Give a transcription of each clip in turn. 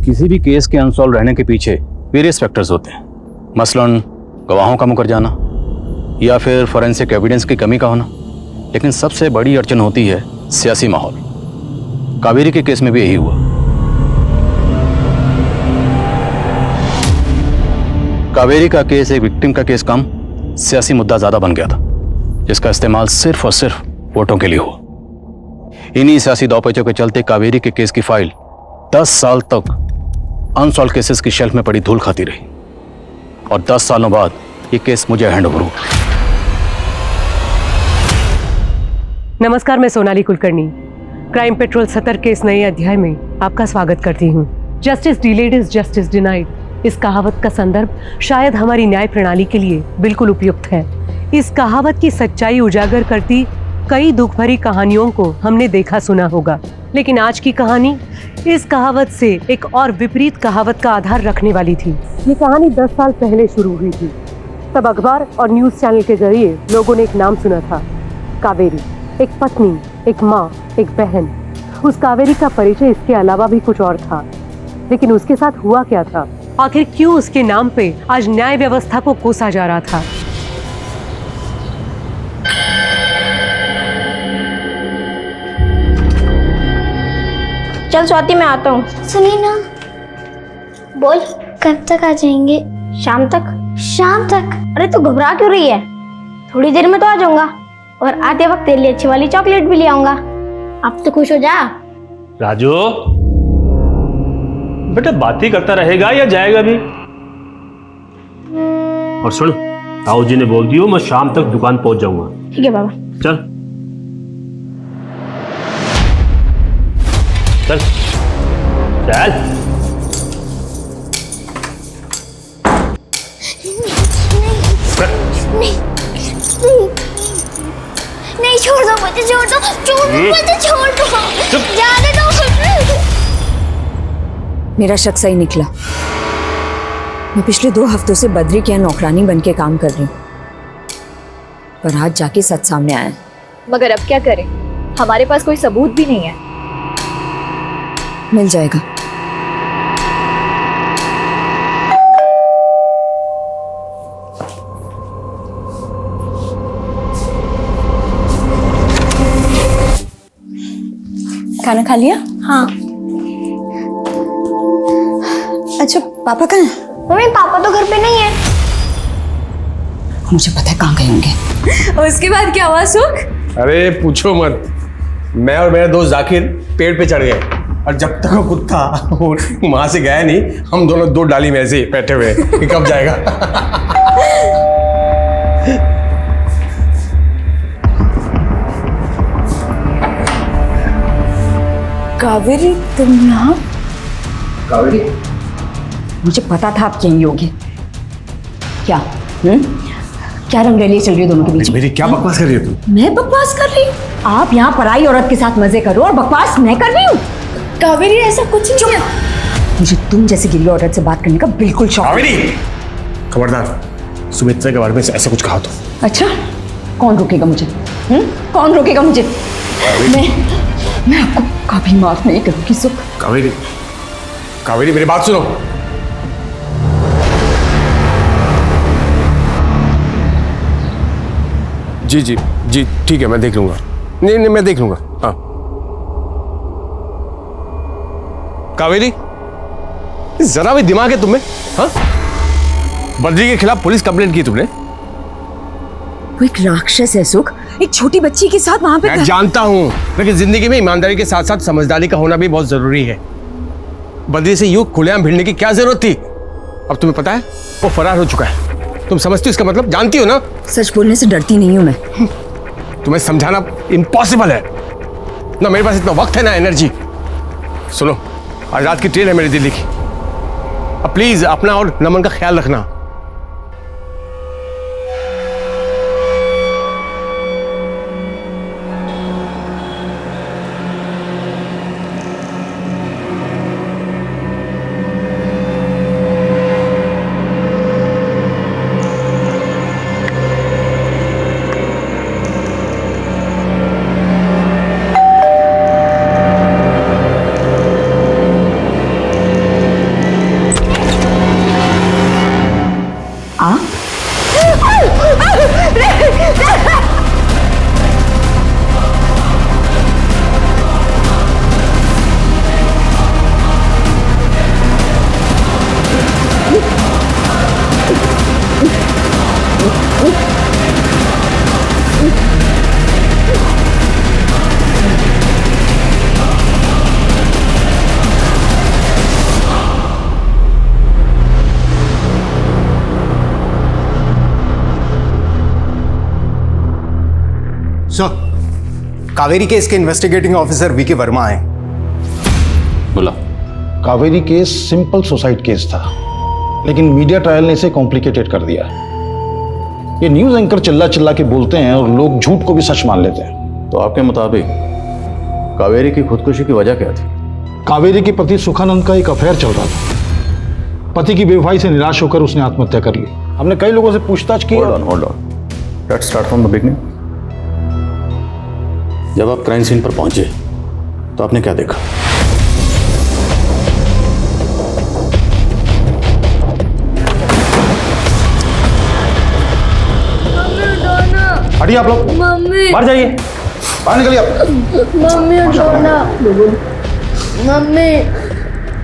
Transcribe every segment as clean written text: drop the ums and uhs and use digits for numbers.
किसी भी केस के अनसॉल्व रहने के पीछे वेरियस फैक्टर्स होते हैं, मसलन गवाहों का मुकर जाना या फिर फोरेंसिक एविडेंस की कमी का होना। लेकिन सबसे बड़ी अड़चन होती है सियासी माहौल। कावेरी के केस में भी यही हुआ। कावेरी का केस एक विक्टिम का केस कम, सियासी मुद्दा ज्यादा बन गया था, जिसका इस्तेमाल सिर्फ और सिर्फ वोटों के लिए हुआ। इन्हीं सियासी दौपेचों के चलते कावेरी के केस की फाइल 10 साल तक अनसॉल्व केसेस की शेल्फ में पड़ी धूल खाती रही और 10 सालों बाद ये केस मुझे हैंडओवर हुआ। नमस्कार, मैं सोनाली कुलकर्णी क्राइम पेट्रोल 70 के इस नए अध्याय में आपका स्वागत करती हूँ। Justice delayed is justice denied, इस कहावत का संदर्भ शायद हमारी न्याय प्रणाली के लिए बिल्कुल उपयुक्त है। इस कहावत की सच्चाई उजागर करती कई दुख भरी कहानियों को हमने देखा सुना होगा, लेकिन आज की कहानी इस कहावत से एक और विपरीत कहावत का आधार रखने वाली थी। ये कहानी 10 साल पहले शुरू हुई थी। तब अखबार और न्यूज चैनल के जरिए लोगों ने एक नाम सुना था, कावेरी। एक पत्नी, एक माँ, एक बहन। उस कावेरी का परिचय इसके अलावा भी कुछ और था, लेकिन उसके साथ हुआ क्या था? आखिर क्यों उसके नाम पे आज न्याय व्यवस्था को कोसा जा रहा था? चल स्वाति, मैं आता हूँ। सुनिए ना। बोल। कब तक आ जाएंगे? शाम तक। शाम तक? अरे तू घबरा क्यों रही है? थोड़ी देर में तो आ जाऊंगा और आते वक्त तेरे लिए अच्छी वाली चॉकलेट भी ले आऊंगा। अब तो खुश हो जा। राजू बेटा, बात ही करता रहेगा या जाएगा भी? और सुन, ताऊ जी ने बोल दियो मैं शाम तक दुकान पहुंच जाऊंगा। ठीक है बाबा। चल चल चल। नहीं, छोड़ दो मुझे, छोड़ दो, मुझे छोड़ दो, जाने दो। मेरा शक सही निकला। मैं पिछले 2 हफ्तों से बद्री के यहाँ नौकरानी बन के काम कर रही हूँ, पर आज जाके सच सामने आया। मगर अब क्या करें, हमारे पास कोई सबूत भी नहीं है। मिल जाएगा। खाना खा लिया? हाँ। अच्छा, पापा कहाँ हैं? मम्मी, पापा तो घर पे नहीं है। मुझे पता है कहाँ गए होंगे। और उसके बाद क्या हुआ सुख? अरे पूछो मत, मैं और मेरा दोस्त जाकिर पेड़ पे चढ़ गए और जब तक वो कुत्ता वहां से गया नहीं, हम दोनों 2 डाली में ऐसे बैठे हुए कि कब जाएगा। कावेरी, तुम यहाँ? कावेरी, मुझे पता था आप यहीं होगे। क्या क्या रंगरेली चल रही है दोनों के बीच? मेरी क्या बकवास कर रही हो तुम? मैं बकवास कर रही हूँ? आप यहाँ पराई औरत के साथ मजे करो और बकवास मैं कर रही हूँ? कावेरी, ऐसा कुछ नहीं है। मुझे तुम जैसी गिरी औरत से बात करने का बिल्कुल शौक नहीं। कावेरी, खबरदार, सुमित्रा के बारे में ऐसा कुछ कहा तो। अच्छा, कौन रोकेगा मुझे? कौन रोकेगा मुझे? मैं आपको कभी माफ नहीं करूंगी सुख। कावेरी, कावेरी मेरी बात सुनो। जी जी जी, ठीक है, मैं देख लूंगा। नहीं नहीं, मैं देख लूंगा। हाँ कावेरी, जरा भी दिमाग है तुम्हें? हाँ, बद्री के खिलाफ पुलिस कंप्लेंट की तुमने? वो एक राक्षस है सुख, एक छोटी बच्ची के साथ वहां पे। मैं जानता हूं, लेकिन जिंदगी में ईमानदारी के साथ साथ समझदारी का होना भी बहुत जरूरी है। बद्री से यूं खुलेआम भिड़ने की क्या जरूरत थी? अब तुम्हें पता है वो फरार हो चुका है। तुम समझती हो इसका मतलब? जानती हो ना? सच बोलने से डरती नहीं हूं मैं। तुम्हें समझाना इम्पॉसिबल है ना, मेरे पास इतना वक्त है ना एनर्जी। सुनो, आज रात की ट्रेन है मेरी दिल्ली की। अब प्लीज अपना और नमन का ख्याल रखना। सर, कावेरी केस के इन्वेस्टिगेटिंग ऑफिसर वीके वर्मा आए। बोला। Kaveri case simple suicide case था, लेकिन मीडिया ट्रायल ने इसे कॉम्प्लिकेटेड कर दिया। ये न्यूज एंकर चिल्ला चिल्ला के बोलते हैं और लोग झूठ को भी सच मान लेते हैं। तो आपके मुताबिक कावेरी की खुदकुशी की वजह क्या थी? कावेरी के पति सुखानंद का एक अफेयर चल रहा था। पति की बेवफाई से निराश होकर उसने आत्महत्या कर ली। हमने कई लोगों से पूछताछ की। Hold on. Let's start from the beginning. जब आप क्राइम सीन पर पहुंचे तो आपने क्या देखा? हटिए आप लोग, मम्मी बाहर जाइए, बाहर निकलिए आप। मम्मी उठाना। मम्मी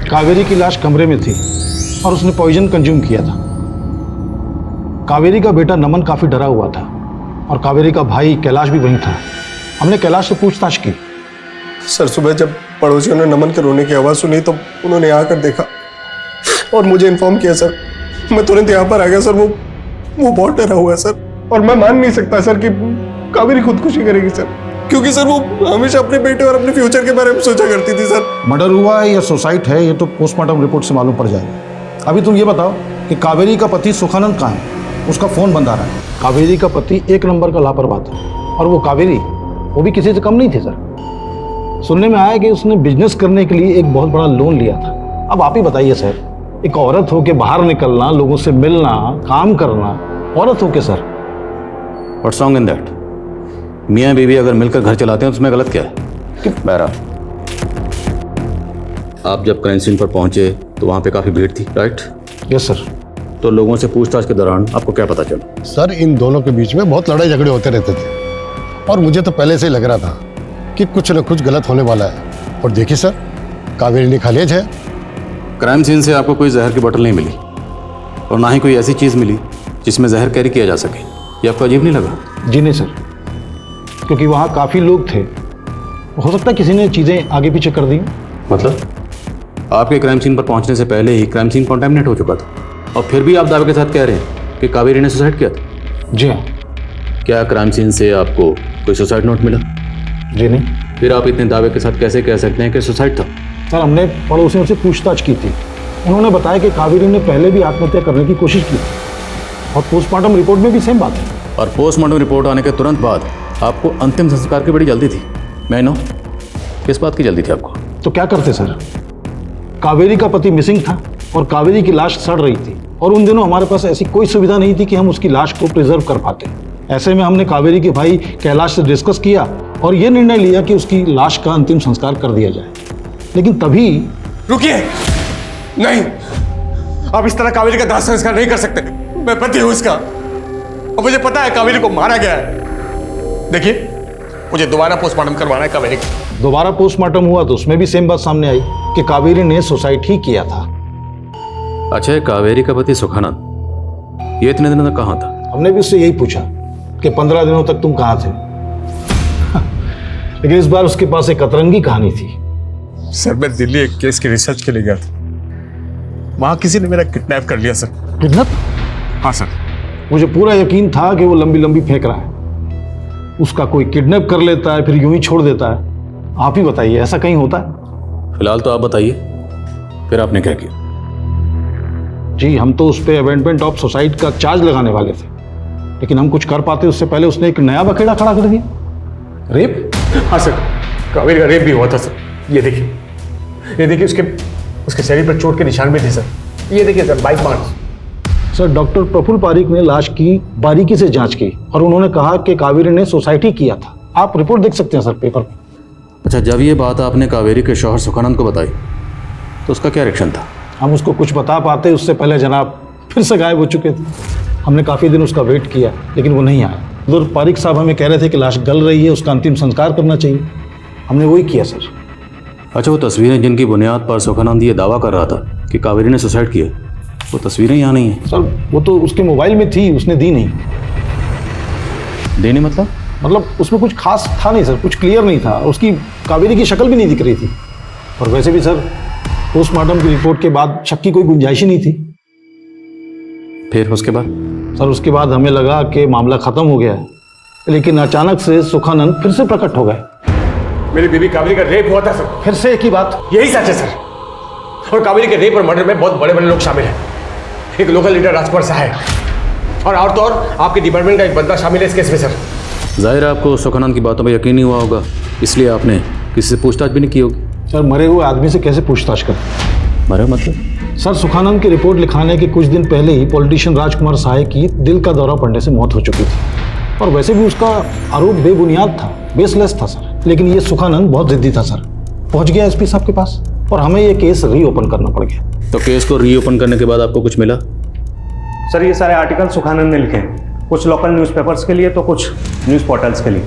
कावेरी की लाश कमरे में थी और उसने पॉइजन कंज्यूम किया था। कावेरी का बेटा नमन काफी डरा हुआ था और कावेरी का भाई कैलाश भी वहीं था। हमने कैलाश से पूछताछ की। सर, सुबह जब पड़ोसियों ने नमन के रोने की आवाज़ सुनी तो उन्होंने आकर देखा और मुझे इन्फॉर्म किया सर। मैं तुरंत यहाँ पर आ गया सर। वो बहुत डरा हुआ है सर, और मैं मान नहीं सकता सर कि कावेरी खुदकुशी करेगी सर, क्योंकि सर वो हमेशा अपने बेटे और अपने फ्यूचर के बारे में सोचा करती थी सर। मर्डर हुआ है या सुसाइड है ये तो पोस्टमार्टम रिपोर्ट से मालूम पड़ जाएगा। अभी तुम ये बताओ कि कावेरी का पति सुखानंद कहाँ है? उसका फोन बंद आ रहा है। कावेरी का पति एक नंबर का लापरवाह था, और वो कावेरी वो भी किसी से कम नहीं थी सर। सुनने में आया कि उसने बिजनेस करने के लिए एक बहुत बड़ा लोन लिया था। अब आप ही बताइए सर, एक औरत हो के बाहर निकलना, लोगों से मिलना, काम करना, औरत हो के sir. What's wrong in that? मियाँ बीवी अगर मिलकर घर चलाते हैं तो उसमें गलत क्या है? बहरा, आप जब क्राइम सीन पर पहुंचे तो वहां पे काफी भीड़ थी, राइट? Yes sir. तो लोगों से पूछताछ के दौरान आपको क्या पता चला? सर, इन दोनों के बीच में बहुत लड़ाई झगड़े होते रहते थे और मुझे तो पहले से ही लग रहा था कि कुछ न कुछ गलत होने वाला है। और देखिए सर, कावेरी ने खालिज है। क्राइम सीन से आपको कोई जहर की बोतल नहीं मिली और ना ही कोई ऐसी चीज मिली जिसमें जहर कैरी किया जा सके। ये आपको अजीब नहीं लगा? जी नहीं सर, क्योंकि वहाँ काफ़ी लोग थे। हो सकता है किसी ने चीज़ें आगे पीछे कर दी। मतलब आपके क्राइम सीन पर पहुंचने से पहले ही क्राइम सीन कॉन्टेमिनेट हो चुका था, और फिर भी आप दावे के साथ कह रहे हैं कि कावेरी ने सुसाइड किया था? जी हाँ। क्या क्राइम सीन से आपको कोई सुसाइड नोट मिला? जी नहीं। फिर आप इतने दावे के साथ कैसे कह सकते हैं कि सुसाइड था? सर, हमने पड़ोसियों से पूछताछ की थी। उन्होंने बताया कि कावेरी ने पहले भी आत्महत्या करने की कोशिश की और पोस्टमार्टम रिपोर्ट में भी सेम बात है। और पोस्टमार्टम रिपोर्ट आने के तुरंत बाद आपको अंतिम संस्कार की बड़ी जल्दी थी। मैं नो, किस बात की जल्दी थी आपको? तो क्या करते सर? कावेरी का पति मिसिंग था और कावेरी की लाश सड़ रही थी, और उन दिनों हमारे पास ऐसी कोई सुविधा नहीं थी कि हम उसकी लाश को प्रिजर्व कर पाते। ऐसे में हमने कावेरी के भाई कैलाश से डिस्कस किया और ये निर्णय लिया कि उसकी लाश का अंतिम संस्कार कर दिया जाए। लेकिन तभी रुकिए, नहीं, आप इस तरह कावेरी का दाह संस्कार नहीं कर सकते। मैं पति हूं इसका और मुझे पता है कावेरी को मारा गया है। देखिए, मुझे दोबारा पोस्टमार्टम करवाना है कावेरी का। दोबारा पोस्टमार्टम हुआ तो उसमें भी सेम बात सामने आई कि कावेरी ने सुसाइड ही किया था। अच्छा, कावेरी का पति सुखानंद ये इतने दिनों तक कहाँ था? हमने भी उससे यही पूछा कि 15 दिनों तक तुम कहाँ थे। लेकिन इस बार उसके पास एक अतरंगी कहानी थी। सर, मैं दिल्ली एक केस की रिसर्च के लिए गया था। वहां किसी ने मेरा किडनैप कर लिया सर। किडनैप? हाँ सर। मुझे पूरा यकीन था कि वो लंबी लंबी फेंक रहा है। उसका कोई किडनैप कर लेता है फिर यूं ही छोड़ देता है। आप ही बताइए, ऐसा कहीं होता है? फिलहाल तो आप बताइए, फिर आपने क्या किया? जी, हम तो उस पर अबेंडमेंट ऑफ सुसाइड का चार्ज लगाने वाले थे, लेकिन हम कुछ कर पाते उससे पहले उसने एक नया बखेड़ा खड़ा कर दिया। रेप? हाँ सर, कावेरी का रेप भी हुआ था सर। ये देखिए उसके शरीर पर चोट के निशान भी थे सर। ये देखिए sir, bite marks. Sir, doctor Prafull Pareek ने लाश की बारीकी से जांच की और उन्होंने कहा कि कावेरी ने सुसाइड ही किया था। आप रिपोर्ट देख सकते हैं सर पेपर में। अच्छा, जब ये बात आपने कावेरी के शौहर सुखानंद को बताई तो उसका क्या रिएक्शन था? हम उसको कुछ बता पाते उससे पहले जनाब फिर से गायब हो चुके थे। हमने काफ़ी दिन उसका वेट किया लेकिन वो नहीं आया। उधर पारिक साहब हमें कह रहे थे कि लाश गल रही है, उसका अंतिम संस्कार करना चाहिए। हमने वही किया सर। अच्छा, वो तस्वीरें जिनकी बुनियाद पर सुखानंद ये दावा कर रहा था कि कावेरी ने सुसाइड किया, वो तस्वीरें यहाँ नहीं हैं। सर, वो तो उसके मोबाइल में थी, उसने दी नहीं। देने मतलब उसमें कुछ खास था नहीं सर, कुछ क्लियर नहीं था। उसकी कावेरी की शक्ल भी नहीं दिख रही थी। और वैसे भी सर, पोस्टमार्टम की रिपोर्ट के बाद शक की कोई गुंजाइश ही नहीं थी। फिर उसके बाद? सर, उसके बाद हमें लगा कि मामला खत्म हो गया है लेकिन अचानक से सुखानंद फिर से प्रकट हो गए। मेरी बीवी कावेरी का रेप हुआ था सर। फिर से एक ही बात? यही सच है सर। और कावेरी के रेप और मर्डर में बहुत बड़े बड़े लोग शामिल हैं। एक लोकल लीडर राजकुमार साहा है और तो और आपके डिपार्टमेंट का एक बंदा शामिल है इस केस में सर। जाहिर है आपको सुखानंद की बातों पर यकीन नहीं हुआ होगा, इसलिए आपने किसी से पूछताछ भी नहीं की होगी। सर मरे हुए आदमी से कैसे पूछताछ कर? मरे मतलब? सर सुखानंद की रिपोर्ट लिखाने के कुछ दिन पहले ही पॉलिटिशियन राजकुमार साहे की दिल का दौरा पड़ने से मौत हो चुकी थी और वैसे भी उसका आरोप बेबुनियाद था, बेसलेस था सर। लेकिन ये सुखानंद बहुत जिद्दी था सर, पहुंच गया एसपी साहब के पास और हमें ये केस रीओपन करना पड़ गया। तो केस को रीओपन करने के बाद आपको कुछ मिला? सर ये सारे आर्टिकल सुखानंद ने लिखे हैं, कुछ लोकल न्यूज़पेपर्स के लिए तो कुछ न्यूज़ पोर्टल्स के लिए।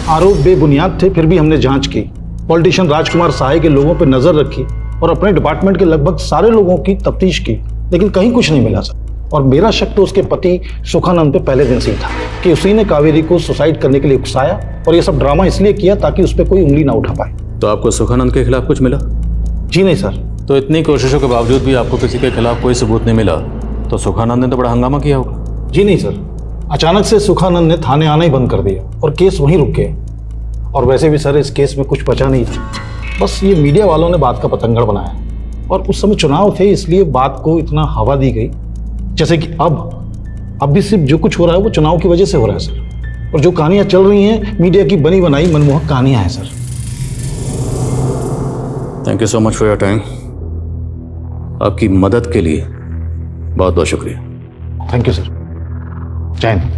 आरोप बेबुनियाद थे, फिर भी हमने जांच की। पॉलिटिशियन राजकुमार साहे के लोगों पर नजर रखी और अपने डिपार्टमेंट के लगभग सारे लोगों की तफ्तीश की, लेकिन कहीं कुछ नहीं मिला सर। और मेरा शक तो उसके पति सुखानंद पे पहले दिन से ही था कि उसी ने कावेरी को सुसाइड करने के लिए उकसाया और ये सब ड्रामा इसलिए किया ताकि उस पर कोई उंगली ना उठा पाए। तो आपको सुखानंद के खिलाफ कुछ मिला? जी नहीं सर। तो इतनी कोशिशों के बावजूद भी आपको किसी के खिलाफ कोई सबूत नहीं मिला, तो सुखानंद ने तो बड़ा हंगामा किया होगा। जी नहीं सर, अचानक से सुखानंद ने थाने आना ही बंद कर दिया और केस वहीं रुक गया। और वैसे भी सर इस केस में कुछ बचा नहीं था, बस ये मीडिया वालों ने बात का पतंगड़ बनाया और उस समय चुनाव थे इसलिए बात को इतना हवा दी गई, जैसे कि अब भी सिर्फ जो कुछ हो रहा है वो चुनाव की वजह से हो रहा है सर। और जो कहानियां चल रही हैं मीडिया की बनी बनाई मनमोहक कहानियां हैं sir. Thank you so much for your time. आपकी मदद के लिए बहुत बहुत शुक्रिया। Thank you sir. जय हिंद।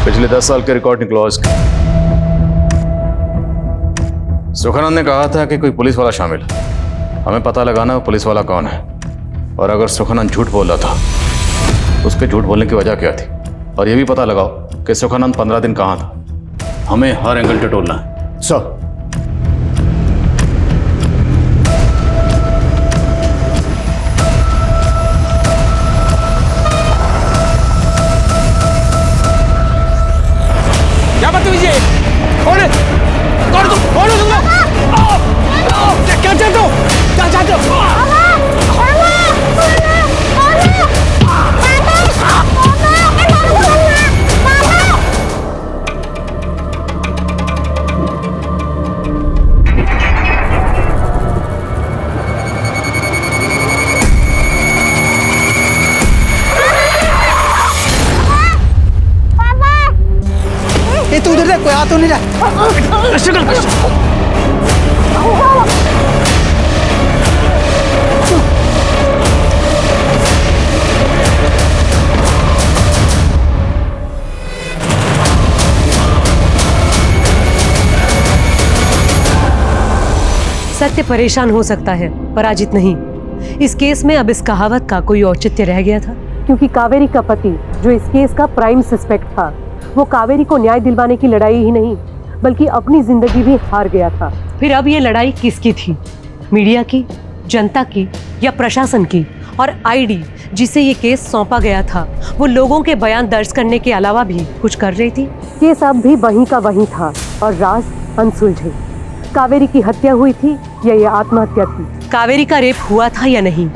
पिछले 10 साल के रिकॉर्ड निकलवा इसके। सुखानंद ने कहा था कि कोई पुलिस वाला शामिल है, हमें पता लगाना है वो पुलिस वाला कौन है और अगर सुखानंद झूठ बोल रहा था उसके झूठ बोलने की वजह क्या थी, और ये भी पता लगाओ कि सुखानंद 15 दिन कहाँ था। हमें हर एंगल टटोलना है सर। क्या बदतमीजी है? कौन है? कौन तुम? कौन हो तुम लोग? क्या चाहते हो? क्या चाहते हो? ये तू उधर देख, कोई आ तो नहीं रहा। सत्य परेशान हो सकता है, पराजित नहीं। इस केस में अब इस कहावत का कोई औचित्य रह गया था, क्योंकि कावेरी का पति जो इस केस का प्राइम सस्पेक्ट था, वो कावेरी को न्याय दिलवाने की लड़ाई ही नहीं बल्कि अपनी जिंदगी भी हार गया था। फिर अब ये लड़ाई किसकी थी? मीडिया की, जनता की या प्रशासन की? और आईडी जिसे ये केस सौंपा गया था वो लोगों के बयान दर्ज करने के अलावा भी कुछ कर रही थी। केस अब भी वहीं का वहीं था और राज अनसुलझे। कावेरी की हत्या हुई थी या ये आत्महत्या थी? कावेरी का रेप हुआ था या नहीं?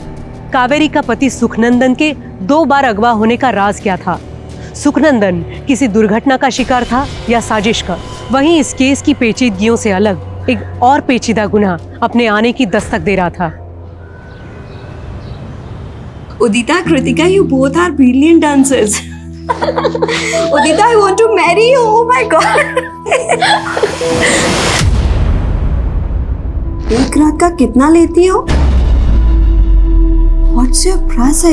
कावेरी का पति सुखनंदन के 2 बार अगवा होने का राज क्या था? सुखनंदन किसी दुर्घटना का शिकार था या साजिश का? वहीं इस केस की पेचीदगियों से अलग एक और पेचीदा गुनाह अपने आने की दस्तक दे रहा था। Udita, Kritika, you both are brilliant dancers. Udita, I want to marry you. Oh my God. एक रात का कितना लेती हो? What's your price?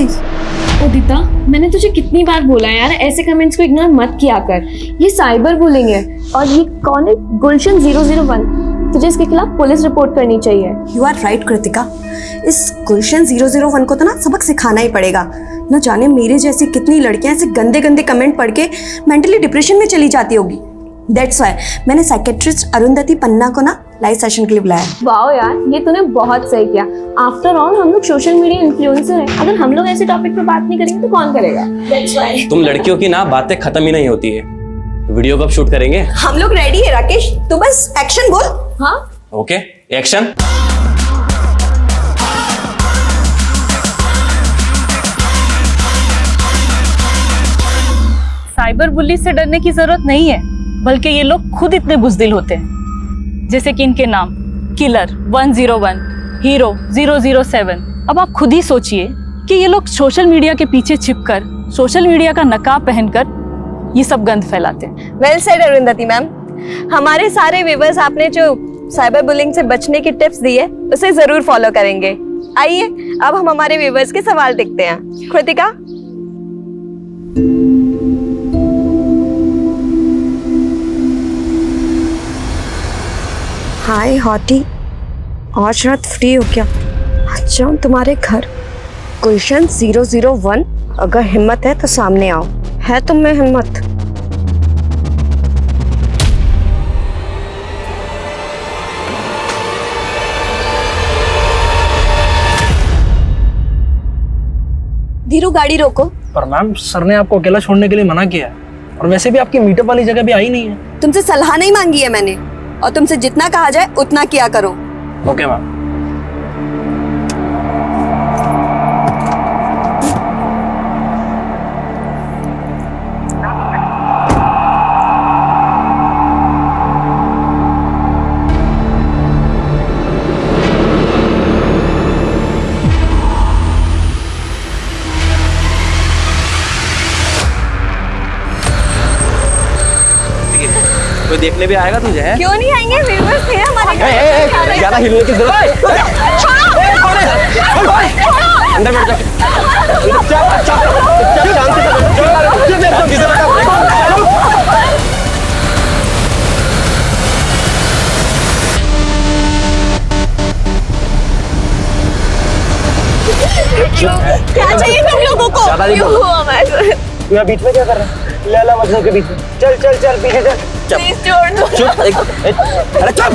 उदिता, मैंने तुझे कितनी बार बोला यार, ऐसे कमेंट्स को इग्नोर मत किया कर। ये साइबर बुलिंग है। और ये कौन है? गुलशन 001। तुझे इसके खिलाफ पुलिस रिपोर्ट करनी चाहिए। You are right, Kritika. इस गुलशन 001 को तो ना सबक सिखाना ही पड़ेगा। न जाने मेरे जैसी कितनी लड़कियां ऐसे गंदे गंदे कमेंट पढ़ के मेंटली डिप्रेशन में चली जाती होगी। That's why मैंने साइकेट्रिस्ट अरुंधति पन्ना को ना लाइव सेशन के लिए बुलाया। वाओ यार, ये तूने बहुत सही किया। आफ्टर ऑल हम लोग सोशल मीडिया इन्फ्लुएंसर हैं। अगर हम लोग ऐसे टॉपिक पे बात नहीं करेंगे तो कौन करेगा? That's why। तुम लड़कियों की ना बातें खत्म ही नहीं होती है। वीडियो कब शूट करेंगे? हम लोग रेडी है राकेश, तू बस एक्शन बोल। हाँ ओके एक्शन। साइबर बुली से डरने की जरूरत नहीं है, बल्कि ये लोग खुद इतने बुज़दिल होते हैं। जैसे कि इनके नाम किलर 101, हीरो 007। अब आप खुद ही सोचिए कि ये लोग सोशल मीडिया के पीछे छिपकर, सोशल मीडिया का नकाब पहनकर ये सब गंद फैलाते हैं। Well said Arundhati ma'am. हमारे सारे व्यूवर्स आपने जो साइबर बुलिंग से बचने की टिप्स दी है उसे जरूर फॉलो करेंगे। आइए अब हम हमारे व्यूवर्स के सवाल देखते हैं। कृतिका। हाय हॉटी, आज रात फ्री हो क्या? आज जाऊँ तुम्हारे घर। क्वेश्चन 001, अगर हिम्मत है तो सामने आओ। है तुम में हिम्मत? धीरू गाड़ी रोको। पर मैम सर ने आपको अकेला छोड़ने के लिए मना किया है, और वैसे भी आपकी मीटअप वाली जगह भी आई नहीं है। तुमसे सलाह नहीं मांगी है मैंने, और तुमसे जितना कहा जाए उतना किया करो। Okay ma'am. कोई देखने भी आएगा तुझे? है क्यों नहीं आएंगे? व्यूअर्स थे हमारे घर। ज्यादा हिलने की जरूरत अंदर बैठ जा। क्या चाहिए तुम लोगों को? क्यों हुआ मैं? तू यहाँ बीच में क्या कर रहा है? लैला मजनू के बीच में। चल चल चल पीछे चल। प्लीज छोड़ दो। चुप। अरे चुप।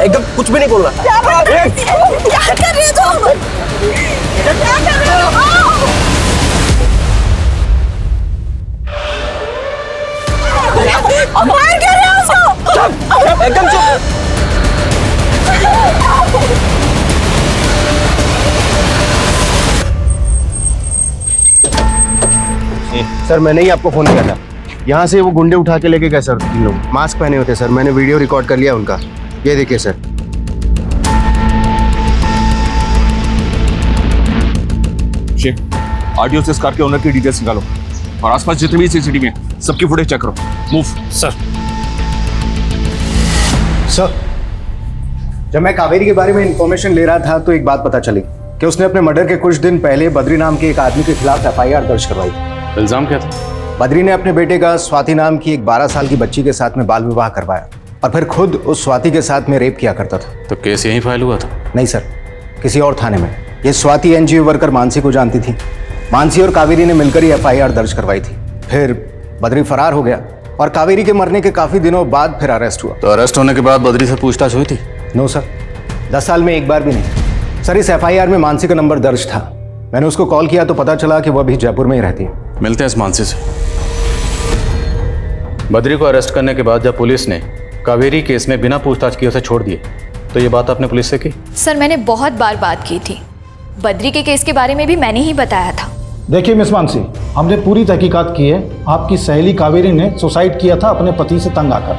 एकदम कुछ भी नहीं बोल रहा। क्या कर रहे हो तुम? क्या कर रहे हो? मार कर रहे हो उसको? चुप एकदम चुप। सर मैंने ही आपको फोन किया था। यहाँ से वो गुंडे उठा के लेके गए सर, 3 लोग मास्क पहने होते सर। मैंने वीडियो रिकॉर्ड कर लिया उनका, ये देखिए सर। आरटीओ से इस कार के ओनर की डिटेल्स निकालो और आसपास जितने भी सीसीटीवी हैं सबकी फुटेज चेक करो। मूव। सर जब मैं कावेरी के बारे में इंफॉर्मेशन ले रहा था तो एक बात पता चली कि उसने अपने मर्डर के कुछ दिन पहले बद्री नाम के एक आदमी के खिलाफ FIR दर्ज करवाई। इल्जाम क्या था? बद्री ने अपने बेटे का स्वाति नाम की एक 12 साल की बच्ची के साथ में बाल विवाह करवाया और फिर खुद उस स्वाति के साथ में रेप किया करता था। तो केस यहीं फाइल हुआ था? नहीं सर, किसी और थाने में। ये स्वाति NGO वर्कर मानसी को जानती थी। मानसी और कावेरी ने मिलकर ही FIR दर्ज करवाई थी। फिर बद्री फरार हो गया और कावेरी के मरने के काफी दिनों बाद फिर अरेस्ट हुआ। तो अरेस्ट होने के बाद बद्री से पूछताछ हुई थी? नो सर, 10 साल में एक बार भी नहीं। सर इस FIR में मानसी का नंबर दर्ज था। मैंने उसको कॉल किया तो पता चला कि वह अभी जयपुर में ही रहती है। मिलते हैं इस मानसी से। बद्री को अरेस्ट करने के बाद जब पुलिस ने कावेरी केस में बिना पूछताछ किए उसे छोड़ दिए, तो ये बात आपने पुलिस से की? सर मैंने बहुत बार बात की थी। बद्री के केस के बारे में भी मैंने ही बताया था। देखिए मिस मानसी, हमने पूरी तहकीकात की है। आपकी सहेली कावेरी ने सुसाइड किया था अपने पति से तंग आकर,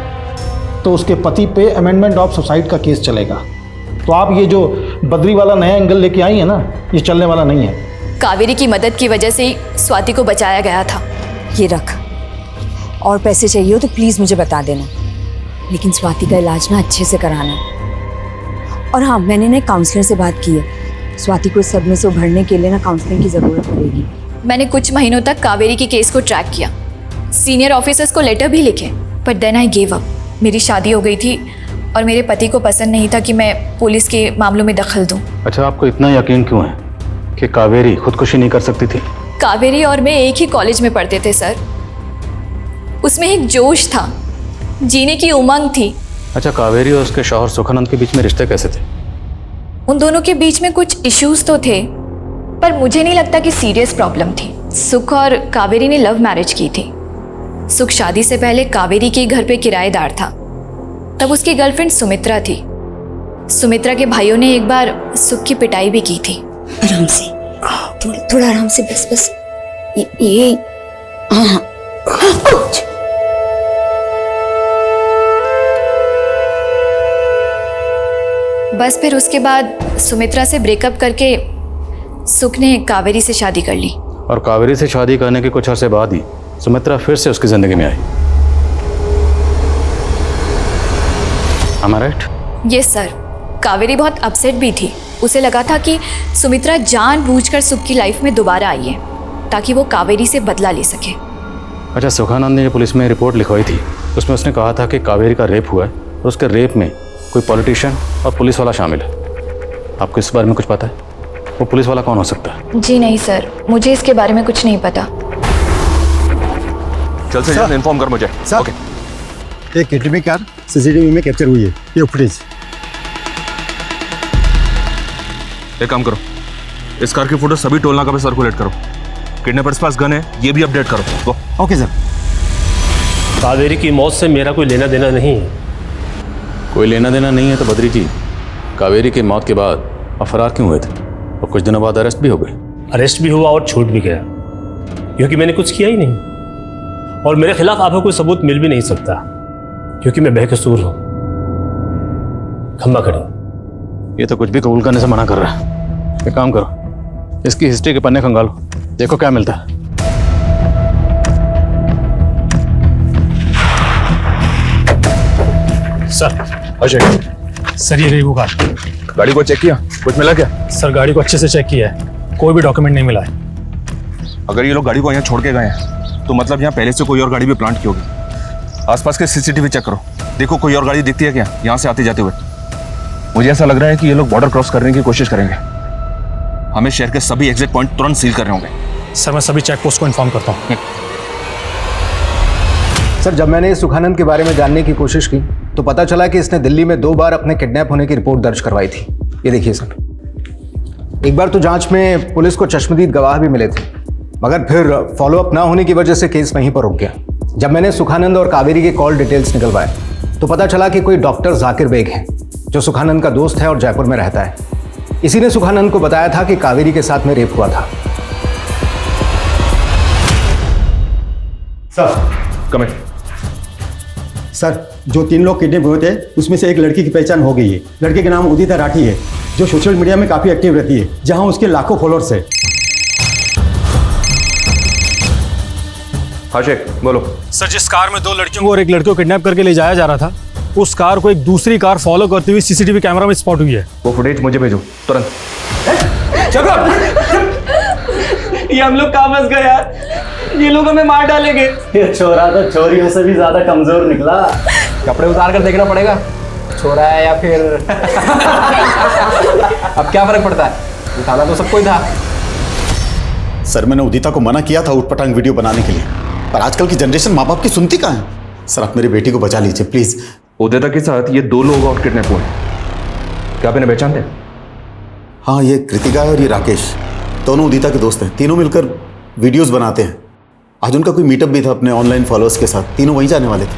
तो उसके पति पे अमेंडमेंट ऑफ सुसाइड का केस चलेगा। तो आप ये जो बद्री वाला नया एंगल लेके आई है ना, ये चलने वाला नहीं है। कावेरी की मदद की वजह से ही स्वाति को बचाया गया था। ये रख, और पैसे चाहिए हो तो प्लीज़ मुझे बता देना, लेकिन स्वाति का इलाज ना अच्छे से कराना। और हाँ, मैंने ना काउंसलर से बात की है। स्वाति को इस सब में से उभरने के लिए ना काउंसलिंग की ज़रूरत पड़ेगी। मैंने कुछ महीनों तक कावेरी की केस को ट्रैक किया, सीनियर ऑफिसर्स को लेटर भी लिखे, पर देन आई गिव अप। मेरी शादी हो गई थी और मेरे पति को पसंद नहीं था कि मैं पुलिस के मामलों में दखल दूं। अच्छा, आपको इतना यकीन क्यों है कि कावेरी खुदकुशी नहीं कर सकती थी? कावेरी और मैं एक ही कॉलेज में पढ़ते थे सर। उसमें एक जोश था, जीने की उमंग थी। अच्छा, कावेरी और उसके शौहर सुखानंद के बीच में रिश्ते कैसे थे? उन दोनों के बीच में कुछ इश्यूज तो थे, पर मुझे नहीं लगता कि सीरियस प्रॉब्लम थी। सुख और कावेरी ने लव मैरिज की थी। सुख शादी से पहले कावेरी के घर पे किराएदार था। तब उसकी गर्लफ्रेंड सुमित्रा थी। सुमित्रा के भाइयों ने एक बार सुख की पिटाई भी की थी। आराम से, थोड़ा आराम से, बस बस। ये हाँ। बस फिर उसके बाद सुमित्रा से ब्रेकअप करके सुख ने कावेरी से शादी कर ली। और कावेरी से शादी करने के कुछ अरसे बाद ही सुमित्रा फिर से उसकी जिंदगी में आई। Am I right? Yes sir. Kaveri बहुत अपसेट भी थी। उसे लगा था कि सुमित्रा जानबूझकर सुख की लाइफ में दोबारा आई है ताकि वो कावेरी से बदला ले सके। अच्छा, सुखानंद ने जो पुलिस में रिपोर्ट लिखवाई थी उसमें उसने कहा था कि कावेरी का रेप हुआ है और उसके रेप में कोई पॉलिटिशियन और पुलिस वाला शामिल है। आपको इस बारे में कुछ पता है? वो पुलिस वाला कौन हो सकता है? जी नहीं सर, मुझे इसके बारे में कुछ नहीं पता। चल से जल्द इन्फॉर्म कर मुझे। ओके। एक किडनैपिंग कार सीसीटीवी में कैप्चर हुई है, ये फुटेज। एक काम करो, इस कार की फोटो सभी टोल नाका पे सर्कुलेट करो। किडनैपर्स पास गन है, ये भी अपडेट करो। Okay sir. कावेरी की मौत से मेरा कोई लेना देना नहीं है। कोई लेना देना नहीं है तो बद्री जी, कावेरी की मौत के बाद आप फरार क्यों हुए थे और कुछ दिनों बाद अरेस्ट भी हो गए? अरेस्ट भी हुआ और छूट भी गया क्योंकि मैंने कुछ किया ही नहीं और मेरे खिलाफ आपको कोई सबूत मिल भी नहीं सकता क्योंकि मैं बेकसूर हूं। खम्बा खड़ी। ये तो कुछ भी कबूल करने से मना कर रहा है। एक काम करो, इसकी हिस्ट्री के पन्ने खंगालो, देखो क्या मिलता है। सर अजय, सर ये रही वो कार। गाड़ी को चेक किया, कुछ मिला क्या? सर गाड़ी को अच्छे से चेक किया है, कोई भी डॉक्यूमेंट नहीं मिला है। अगर ये लोग गाड़ी को यहाँ छोड़ के गए हैं तो मतलब यहाँ पहले से कोई और गाड़ी भी प्लांट की होगी। आसपास के सीसीटीवी चेक करो, देखो कोई और गाड़ी दिखती है क्या यहाँ से आते जाते हुए। मुझे ऐसा लग रहा है कि ये लोग बॉर्डर क्रॉस करने की कोशिश करेंगे। हमें शहर के सभी एग्जिट पॉइंट तुरंत सील करने होंगे। सर मैं सभी चेक पोस्ट को इन्फॉर्म करता हूँ। सर, जब मैंने सुखानंद के बारे में जानने की कोशिश की तो पता चला कि इसने दिल्ली में 2 बार अपने किडनैप होने की रिपोर्ट दर्ज करवाई थी। ये देखिए सर, एक बार तो जांच में पुलिस को चश्मदीद गवाह भी मिले थे, मगर फिर फॉलोअप ना होने की वजह से केस वहीं पर रुक गया। जब मैंने सुखानंद और कावेरी के कॉल डिटेल्स निकलवाए तो पता चला कि कोई डॉक्टर जाकिर बेग है जो सुखानंद का दोस्त है और जयपुर में रहता है। इसी ने सुखानंद को बताया था कि कावेरी के साथ में रेप हुआ था। सर कम इन। सर, जो 3 लोग किडनैप हुए थे उसमें से एक लड़की की पहचान हो गई है। लड़के का नाम उदिता राठी है जो सोशल मीडिया में काफ़ी एक्टिव रहती है, जहां उसके लाखों फॉलोअर्स है। हाँ शेख, बोलो। सर, जिस कार में 2 लड़कियों को और एक लड़के को किडनैप करके ले जाया जा रहा था, उस कार को एक दूसरी कार फॉलो करती हुई सीसीटीवी कैमरा में स्पॉट हुई है। वो फुटेज मुझे भेजो तुरंत। ये हम लोग कहाँ फंस गए यार, ये लोग हमें मार डालेंगे। ये छोरा तो चोरियों से भी ज्यादा कमजोर निकला। कपड़े उतार कर देखना पड़ेगा, छोरा है या फिर अब क्या फर्क पड़ता है, उठाना तो सबको ही था। सर, मैंने उदिता को मना किया था उठपटांग वीडियो बनाने के लिए, पर आजकल की जनरेशन माँ बाप की सुनती कहाँ है। सर, आप मेरी बेटी को बचा लीजिए प्लीज। उदिता के साथ ये 2 लोग और किडनैप हुए। क्या आप इन्हें पहचानते हैं? हाँ, ये कृतिका है और ये राकेश, दोनों उदिता के दोस्त हैं। तीनों मिलकर वीडियोस बनाते हैं। आज उनका कोई मीटअप भी था अपने ऑनलाइन फॉलोअर्स के साथ, तीनों वहीं जाने वाले थे।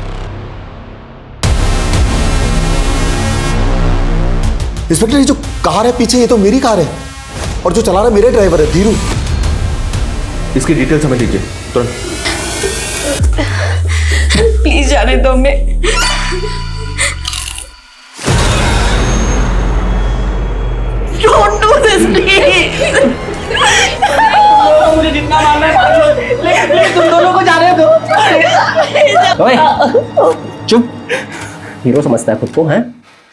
इंस्पेक्टर, ये जो कार है पीछे, ये तो मेरी कार है और जो चला रहा है मेरे ड्राइवर है धीरू। इसकी डिटेल्स हमें दीजिए तुरंत। प्लीज जाने दो मैं। Don't do this, please. मुझे जितना मारना है मार लो, लेकिन तुम दोनों को जाने दो। ओए, चुप। हीरो समझता है खुद को, हैं?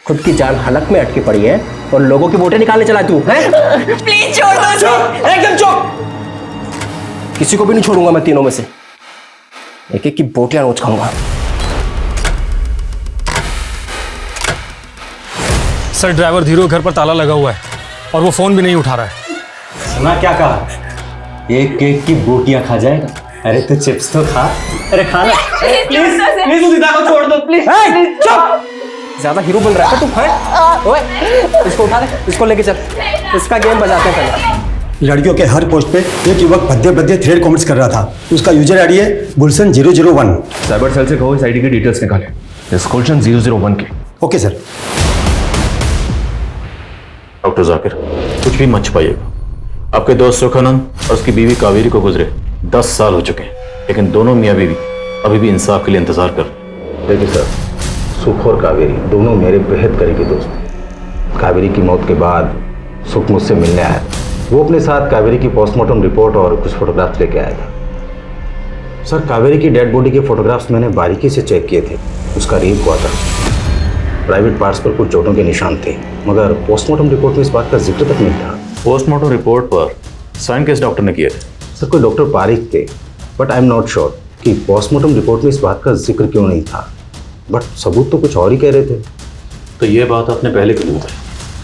खुद की जान हलक में अटकी पड़ी है और लोगों की वोटें निकालने चला तू, हैं? प्लीज छोड़ दो। एकदम चुप। किसी को भी नहीं छोड़ूंगा मैं, तीनों में से एक एक की बोटियां नोच खाऊंगा। सर, ड्राइवर धीरू घर पर ताला लगा हुआ है और वो फोन भी नहीं उठा रहा है। सुना क्या कहा? एक एक की बोटियां खा जाएगा। अरे तो चिप्स तो खा। अरे खाना। प्लीज प्लीज उदिता को छोड़ दो प्लीज। चुप। ज्यादा हीरो बन रहा है तू, हैं? ओए, इसको उठा ले, इसको लेके चल, इसका गेम बजाते हैं पहले। लड़कियों के हर पोस्ट पे एक युवक भद्दे भद्दे थ्रेड कमेंट्स कर रहा था। उसका यूजर आईडी है गुलशन 001। साइबर सेल से कहो इस आईडी की डिटेल्स निकालें, इस गुलशन 001 के। Okay sir. डॉक्टर जाकिर, कुछ भी मत छुपाइएगा। आपके दोस्त सुखानंद और उसकी बीवी कावेरी को गुजरे 10 साल हो चुके हैं, लेकिन दोनों मियाँ बीवी अभी भी इंसाफ के लिए इंतजार कर। देखिए सर, सुख और कावेरी दोनों मेरे बेहद करीबी दोस्त हैं। कावेरी की मौत के बाद सुख मुझसे मिलने आया था। वो अपने साथ कावेरी की पोस्टमार्टम रिपोर्ट और कुछ फोटोग्राफ्स लेके आया था। सर, कावेरी की डेड बॉडी के फोटोग्राफ्स मैंने बारीकी से चेक किए थे। उसका रेप हुआ था। प्राइवेट पार्ट्स पर कुछ चोटों के निशान थे, मगर पोस्टमार्टम रिपोर्ट में इस बात का जिक्र तक नहीं था। पोस्टमार्टम रिपोर्ट पर साइन किस डॉक्टर ने किए थे? सर, कोई डॉक्टर पारिक थे, but I am not sure कि पोस्टमार्टम रिपोर्ट में इस बात का जिक्र क्यों नहीं था। बट सबूत तो कुछ और ही कह रहे थे। तो ये बात आपने पहले क्यों नहीं बताई?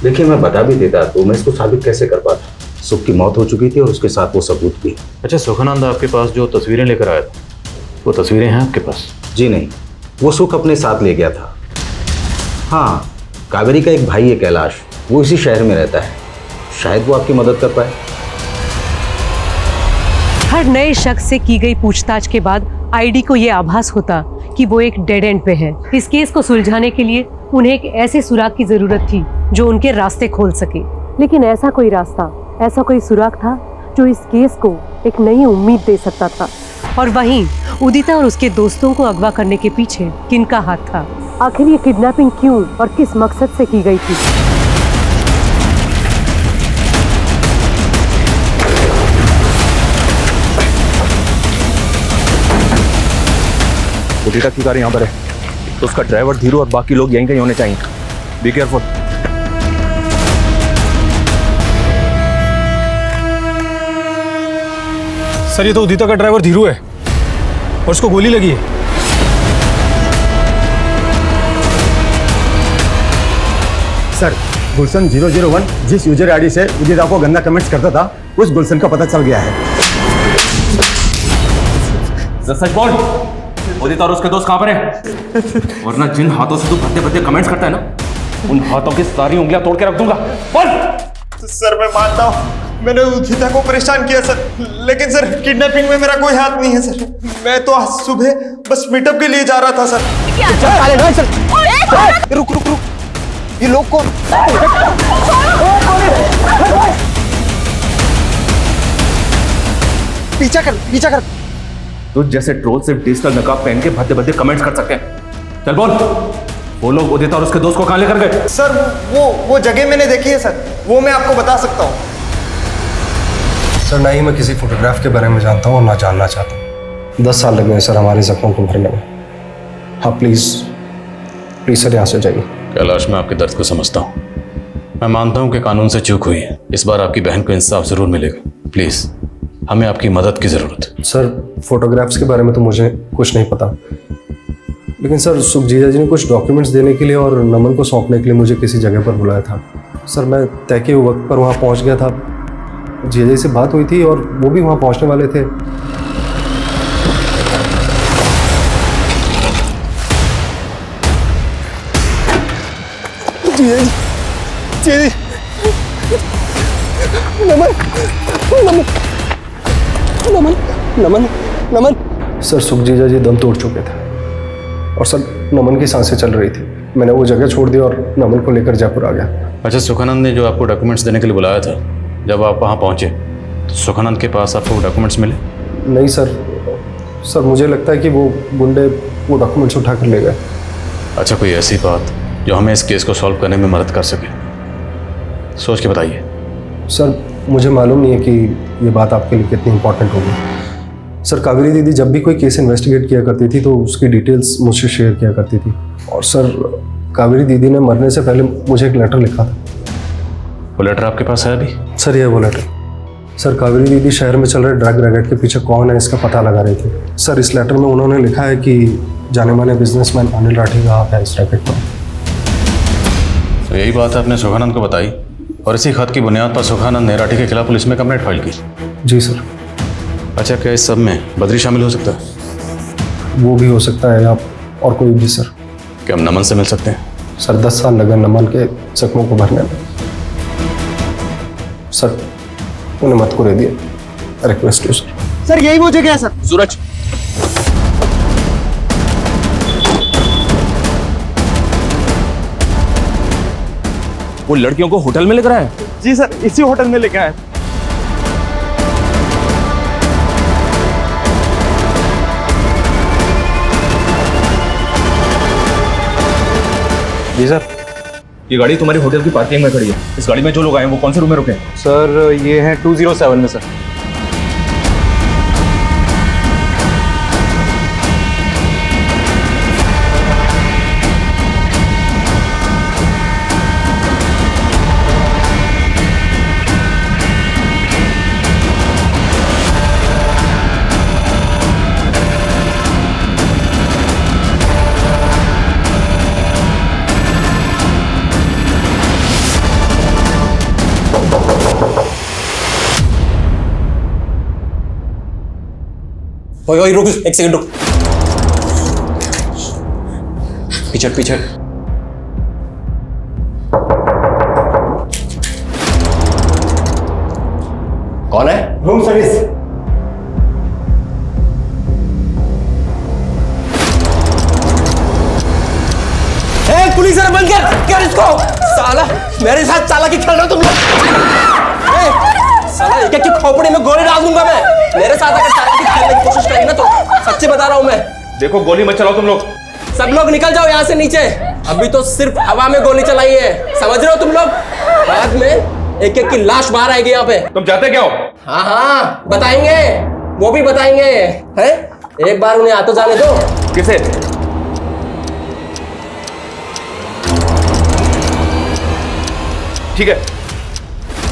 देखिए, मैं बता भी देता तो मैं इसको साबित कैसे कर पाता। सुख की मौत हो चुकी थी और उसके साथ वो सबूत भी। अच्छा, सुखानंद आपके पास जो तस्वीरें लेकर आया था, वो तस्वीरें हैं आपके पास? जी नहीं, वो सुख अपने साथ ले गया था। हाँ, कावेरी का एक भाई है कैलाश, वो इसी शहर में रहता है। शायद वो आपकी मदद कर पाए। हर नए शख्स से की गई पूछताछ के बाद आईडी को यह आभास होता कि वो एक डेड एंड पे है। इस केस को सुलझाने के लिए उन्हें एक ऐसे सुराग की जरूरत थी जो उनके रास्ते खोल सके। लेकिन ऐसा कोई रास्ता, ऐसा कोई सुराग था जो इस केस को एक नई उम्मीद दे सकता था। और वहीं उदिता और उसके दोस्तों को अगवा करने के पीछे किनका हाथ था? आखिर ये किडनैपिंग क्यों और किस मकसद से की गई थी? उदिता की कार यहाँ पर है, तो उसका ड्राइवर धीरू और बाकी लोग यहीं कहीं होने चाहिए। Be careful. सर, ये तो उदिता का ड्राइवर धीरू है और उसको गोली लगी है। सर, गुलशन 001 जिस यूजर आईडी से उदिता को गंदा कमेंट्स करता था, उस गुलशन का पता चल गया है। सच बोल, उदिता और उसके दोस्त कहाँ पर हैं? वरना जिन हाथों से तू भद्दे भद्दे कमेंट्स करता है ना, उन हाथों की सारी उंगलियां तोड़ के रख दूंगा। बोल। सर, मैं मानता हूँ मैंने उदिता को परेशान किया सर, लेकिन सर किडनैपिंग में मेरा कोई हाथ नहीं है सर। मैं तो आज सुबह बस मीटअप के लिए जा रहा था सर। रुक रुक रुक, ये लोग कौन? पीछा कर, पीछा कर। तो जैसे ट्रोल सिर्फ डिजिटल नकाब पहन के भद्दे भद्दे कमेंट्स कर सकते हैं। चल बोल, वो लोग उदिता और उसके दोस्त को कहाँ लेकर गए? सर, वो जगह मैंने देखी है सर, वो मैं आपको बता सकता हूँ। सर, ना ही मैं किसी फोटोग्राफ के बारे में जानता हूँ और ना जानना चाहता हूँ। 10 साल लग गए सर हमारे जख्मों को भरने में। हाँ, प्लीज़ प्लीज़ सर, यहाँ से जाइए। कैलाश, मैं आपके दर्द को समझता हूँ। मैं मानता हूँ कि कानून से चूक हुई है। इस बार आपकी बहन को इंसाफ जरूर मिलेगा। प्लीज़, हमें आपकी मदद की ज़रूरत है। सर, फोटोग्राफ्स के बारे में तो मुझे कुछ नहीं पता, लेकिन सर सुखजीजा जी ने कुछ डॉक्यूमेंट्स देने के लिए और नमन को सौंपने के लिए मुझे किसी जगह पर बुलाया था। सर, मैं तय के वक्त पर वहाँ पहुँच गया था। जीजा जी से बात हुई थी और वो भी वहाँ पहुँचने वाले थे। नमन नमन नमन नमन नमन। सर, सुखजीजा जी दम तोड़ चुके थे और सर नमन की सांसें चल रही थी। मैंने वो जगह छोड़ दी और नमन को लेकर जयपुर आ गया। अच्छा, सुखानंद ने जो आपको डॉक्यूमेंट्स देने के लिए बुलाया था, जब आप वहाँ पहुँचे तो सुखानंद के पास आपको डॉक्यूमेंट्स मिले? नहीं सर, मुझे लगता है कि वो गुंडे वो डॉक्यूमेंट्स उठा कर ले गए। अच्छा, कोई ऐसी बात जो हमें इस केस को सॉल्व करने में मदद कर सके? सोच के बताइए। सर, मुझे मालूम नहीं है कि ये बात आपके लिए कितनी इंपॉर्टेंट होगी। सर, कावेरी दीदी जब भी कोई केस इन्वेस्टिगेट किया करती थी तो उसकी डिटेल्स मुझसे शेयर किया करती थी। और सर, कावेरी दीदी ने मरने से पहले मुझे एक लेटर लिखा था। वो लेटर आपके पास है अभी? सर, ये वो लेटर। सर, कावेरी दीदी शहर में चल रहे ड्रग रैकेट के पीछे कौन है इसका पता लगा रही थी। सर, इस लेटर में उन्होंने लिखा है कि जाने माने बिजनेसमैन अनिल राठी का हाथ है इस रैकेट में। तो यही बात आपने सुखानंद को बताई और इसी खत की बुनियाद पर सुखानंद ने राठी के खिलाफ पुलिस में कंप्लेंट फाइल की? जी सर। अच्छा, क्या इस सब में बद्री शामिल हो सकता है? वो भी हो सकता है, आप और कोई भी सर। क्या हम नमन से मिल सकते हैं? सर, 10 साल लगे नमन के जख्मों को भरने में। सर, उन्हें मत को दे दिया, रिक्वेस्ट है सर। सर यही वो जगह है सर। सूरज, वो लड़कियों को होटल में लेकर आया? जी सर, इसी होटल में लेके आए। जी सर। ये गाड़ी तुम्हारी होटल की पार्किंग में खड़ी है। इस गाड़ी में जो लोग आए हैं वो कौन से रूम में रुके हैं? सर ये है 207 में सर। ओए रुक, एक सेकंड रुक। पीछे पीछे। कौन है? Room service. पुलिस है, बंद कर इसको। साला मेरे साथ चालाकी खेल रहे हो तुम लोग। साला एक एक खोपड़ी में गोली डाल दूंगा मैं। मेरे साथ अगर चालाकी खेलने की कोशिश करी ना तो सच्ची बता रहा हूं मैं। देखो गोली मत चलाओ तुम लोग। सब लोग निकल जाओ यहाँ से नीचे। अभी तो सिर्फ हवा में गोली चलाई है, समझ रहे हो तुम लोग? बाद में एक एक की लाश बाहर आएगी यहाँ पे। तुम जाते क्या हो? हाँ बताएंगे, वो भी बताएंगे। हैं? एक बार उन्हें आ तो जाने दो। किसे? ठीक है,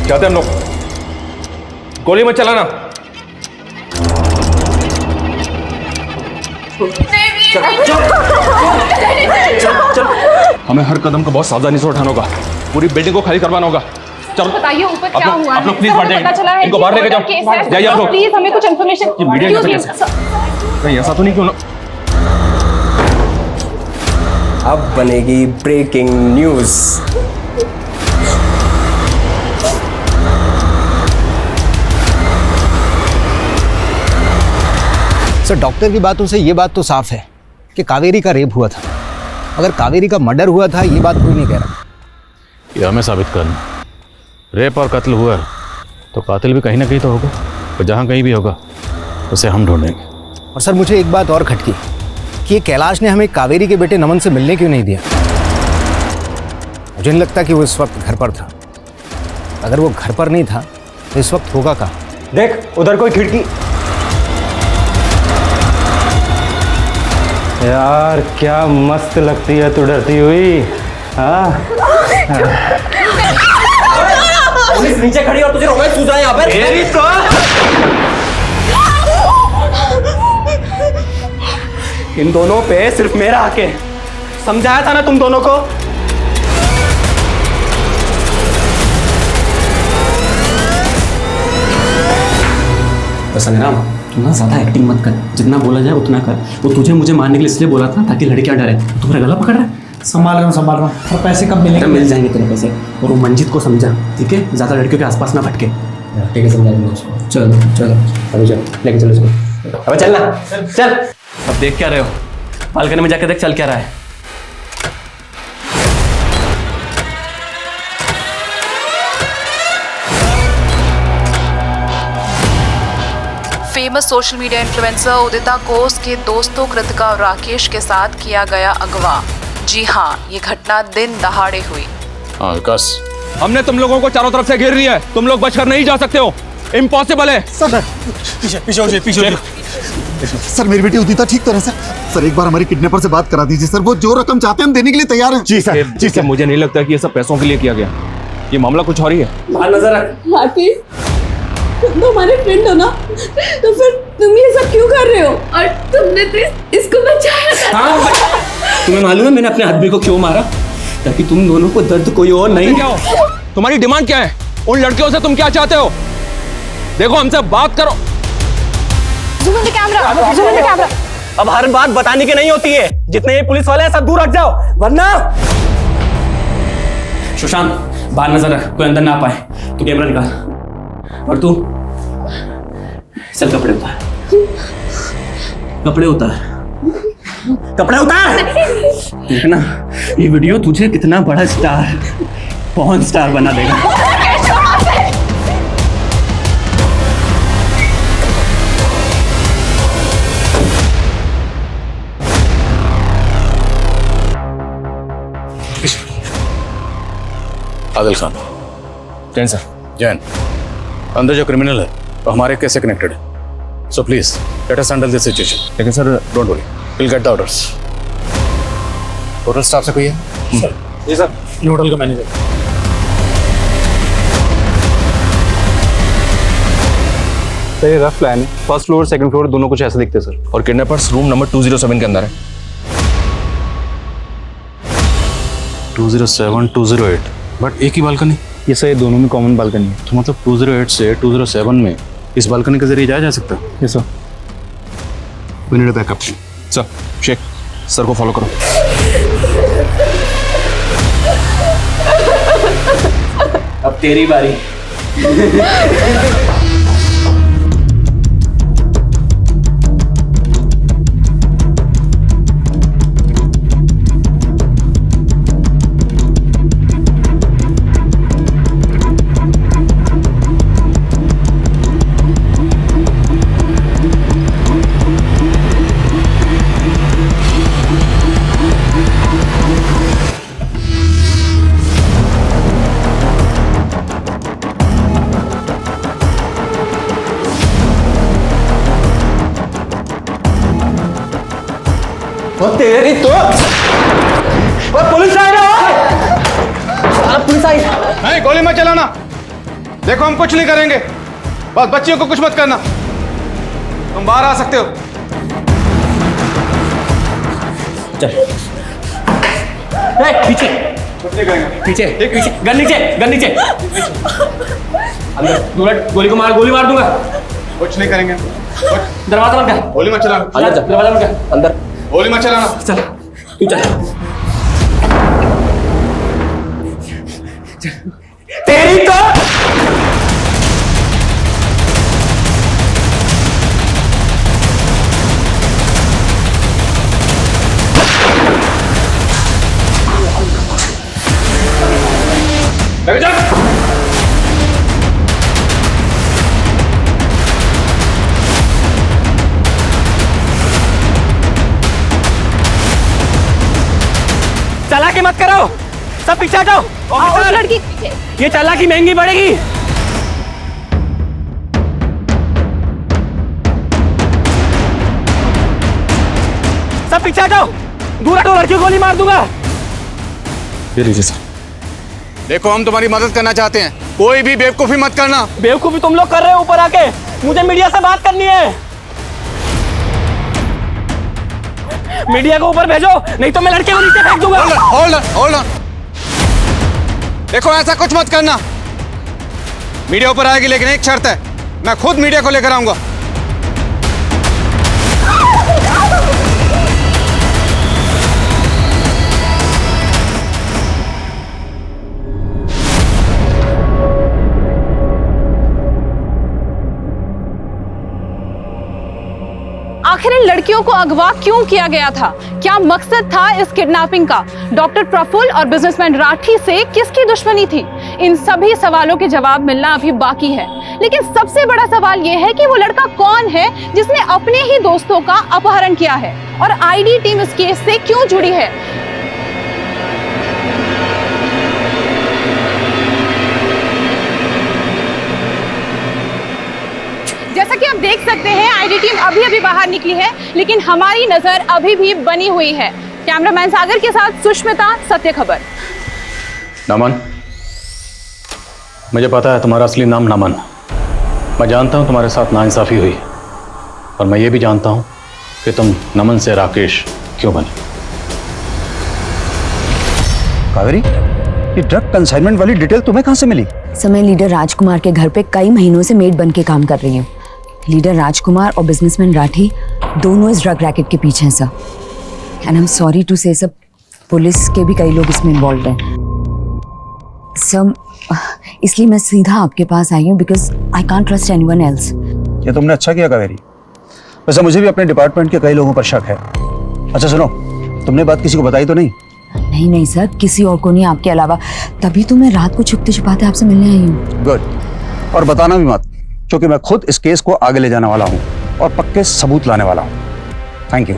जाते हम लोग। गोली मत चलाना। चल। हमें हर कदम को बहुत सावधानी से उठाना होगा। पूरी बिल्डिंग को खाली करवाना होगा। चलो बताइए ऊपर क्या हुआ आप लोग प्लीज बाहर जाइए। इनको बाहर लेके जाओ। जाइए आप लोग। प्लीज हमें कुछ इन्फॉर्मेशन। मीडिया कहीं ऐसा तो नहीं क्यों ना? अब बनेगी ब्रेकिंग न्यूज। सर डॉक्टर की बातों से ये बात तो साफ है कि कावेरी का रेप हुआ था। अगर कावेरी का मर्डर हुआ था ये बात कोई नहीं कह रहा। ये हमें साबित करना। रेप और कत्ल हुआ तो कातिल भी कहीं ना कहीं तो होगा, और जहाँ कहीं भी होगा उसे हम ढूंढेंगे। और सर मुझे एक बात और खटकी कि ये कैलाश ने हमें कावेरी के बेटे नमन से मिलने क्यों नहीं दिया। मुझे नहीं लगता कि वो इस वक्त घर पर था। अगर वो घर पर नहीं था तो इस वक्त होगा कहाँ? देख उधर कोई खिड़की। यार क्या मस्त लगती है तू डरती हुई। हाँ पुलिस नीचे खड़ी और तुझे रोमांस सूझ रहा है यहाँ पे। इन दोनों पे सिर्फ मेरा हक है, समझाया था ना तुम दोनों को। संग्राम तू ना ज्यादा एक्टिंग मत कर, जितना बोला जाए उतना कर। वो तुझे मुझे मारने के लिए इसलिए बोला था ताकि लड़कियां डरे। तू मेरा गला पकड़ रहा है। संभाल रहा हूँ। और पैसे कब मिलेंगे? मिल जाएंगे तेरे पैसे। और वो मंजित को समझा, ठीक है? ज्यादा लड़कियों के आसपास ना भटके। ठीक है समझा दूंगा उसको। चलो चलो अभी चलो, लेके चलो इसको। अब चलना चल। अब देख क्या रहे हो? बालकनी में जाके देख चल क्या रहा है। फेमस सोशल मीडिया इन्फ्लुएंसर उदिता को उसके दोस्तों कृतिका और राकेश के साथ किया गया अगवा। जी हाँ, ये घटना दिन दहाड़े हुई। हाँ विकास, हमने तुम लोगों को चारों तरफ से घेर लिया है। तुम लोग बचकर नहीं जा सकते हो, इम्पॉसिबल है। सर पीछे सर मेरी बेटी उदिता ठीक तरह से। सर एक बार हमारी किडनैपर से बात करा दीजिए सर, वो जो रकम चाहते हैं हम देने के लिए तैयार हैं। जी सर मुझे नहीं लगता कि ये सब पैसों के लिए किया गया। ये मामला कुछ और ही है। नजर रख। हाथी तुम तो हमारे फ्रेंड हो ना, तो फिर तुम ये सब क्यों कर रहे हो? और तुमने तो इसको बचाया था। हाँ, तुम्हें मालूम है मैंने अपने आदमी को क्यों मारा? ताकि तुम दोनों को दर्द कोई और नहीं। क्या हो? तुम्हारी डिमांड क्या है? उन लड़कियों से तुम क्या चाहते हो? देखो हमसे बात करो। Zoom in the camera। अब हर बात बताने की नहीं होती है। जितने ये पुलिस वाले हैं सब दूर हट जाओ, वरना। सुशांत बाहर नजर रख, कोई अंदर ना पाए। तू कैमरा निकाल। और तू चल कपड़े उतार, कपड़े उतार, कपड़े उतार। देखना ये वीडियो तुझे कितना बड़ा स्टार, पॉर्न स्टार बना देगा। आदिल खान। जैन सर। जैन, अंदर जो क्रिमिनल है वो हमारे केस से कनेक्टेड है, so please let us handle this situation. लेकिन sir don't worry, will get the orders. Hotel staff से कोई है? जी सर, ये होटल का मैनेजर। सर ये रफ प्लान है, फर्स्ट फ्लोर सेकंड फ्लोर दोनों कुछ ऐसे दिखते हैं सर, और किडनैपर्स रूम नंबर 207 के अंदर है। 207, 208, बट एक ही बालकनी? ये सर ये दोनों में कॉमन बालकनी है। तो मतलब 208 से 207 में इस बालकनी के जरिए जाया जा सकता है? Yes sir. We need a backup. Sir Sheikh, sir को फॉलो करो। अब तेरी बारी। तेरी तो पुलिस आई ना, पुलिस आई। नहीं, गोली मत चलाना। देखो हम कुछ नहीं करेंगे, बस बच्चियों को कुछ मत करना। तुम बाहर आ सकते हो। चल पीछे पीछे पीछे, गन नीचे, गन नीचे। अंदर गोली को मार, गोली मार दूंगा। कुछ नहीं करेंगे। दरवाजा बंद कर। गोली मत चलाना। अंदर जा, दरवाजा बंद कर। अंदर गोली मत चलाना। चल तू चल। तेरी तो चालाकी मत करो, सब पीछे हटो। लड़की ये चालाकी महंगी पड़ेगी। सब पीछे हटो, दूर हटो, लड़की को गोली मार दूंगा। ये लीजिए सर। देखो हम तुम्हारी मदद करना चाहते हैं, कोई भी बेवकूफी मत करना। बेवकूफी तुम लोग कर रहे हो ऊपर आके। मुझे मीडिया से बात करनी है। मीडिया को ऊपर भेजो, नहीं तो मैं लड़के को नीचे फेंक दूंगा। Hold on. देखो ऐसा कुछ मत करना। मीडिया ऊपर आएगी, लेकिन एक शर्त है, मैं खुद मीडिया को लेकर आऊंगा। आखिर इन लड़कियों को अगवा क्यों किया गया था? क्या मकसद था इस किडनैपिंग का? डॉक्टर प्रफुल्ल और बिजनेसमैन राठी से किसकी दुश्मनी थी? इन सभी सवालों के जवाब मिलना अभी बाकी है। लेकिन सबसे बड़ा सवाल यह है कि वो लड़का कौन है जिसने अपने ही दोस्तों का अपहरण किया है, और आईडी टीम इस केस से क्यों जुड़ी है? जैसा कि आप देख सकते हैं, आईडी टीम अभी बाहर निकली है, लेकिन हमारी नजर अभी भी बनी हुई है। कैमरामैन सागर के साथ सुष्मिता, सत्य खबर। नमन, मुझे पता है तुम्हारा असली नाम नमन। मैं जानता हूं तुम्हारे साथ नाइंसाफी हुई, और मैं ये भी जानता हूं कि तुम नमन से राकेश क्यों बने। कावेरी, ये ड्रग कंसाइनमेंट वाली डिटेल तुम्हें कहां से मिली? सर, मैं लीडर राजकुमार के घर पे कई महीनों से मेड बन के काम कर रही हूँ। लीडर राजकुमार और बिजनेसमैन राठी दोनों इस ड्रग रैकेट के पीछे हैं sir. And I am sorry to say, सब पुलिस के भी कई लोग इसमें इन्वॉल्व हैं। सर, इसलिए मैं सीधा आपके पास आई हूँ because I can't trust anyone else. ये तुमने अच्छा किया कावेरी। वैसे मुझे भी अपने डिपार्टमेंट के कई लोगों पर शक है। अच्छा सुनो, तुमने बात किसी को बताई तो नहीं? नहीं नहीं सर, किसी और को नहीं आपके अलावा। तभी तो मैं रात को छुपते छुपाते आपसे मिलने आई हूँ। गुड। और बताना भी मत, क्योंकि मैं खुद इस केस को आगे ले जाने वाला हूँ और पक्के सबूत लाने वाला हूँ। Thank you.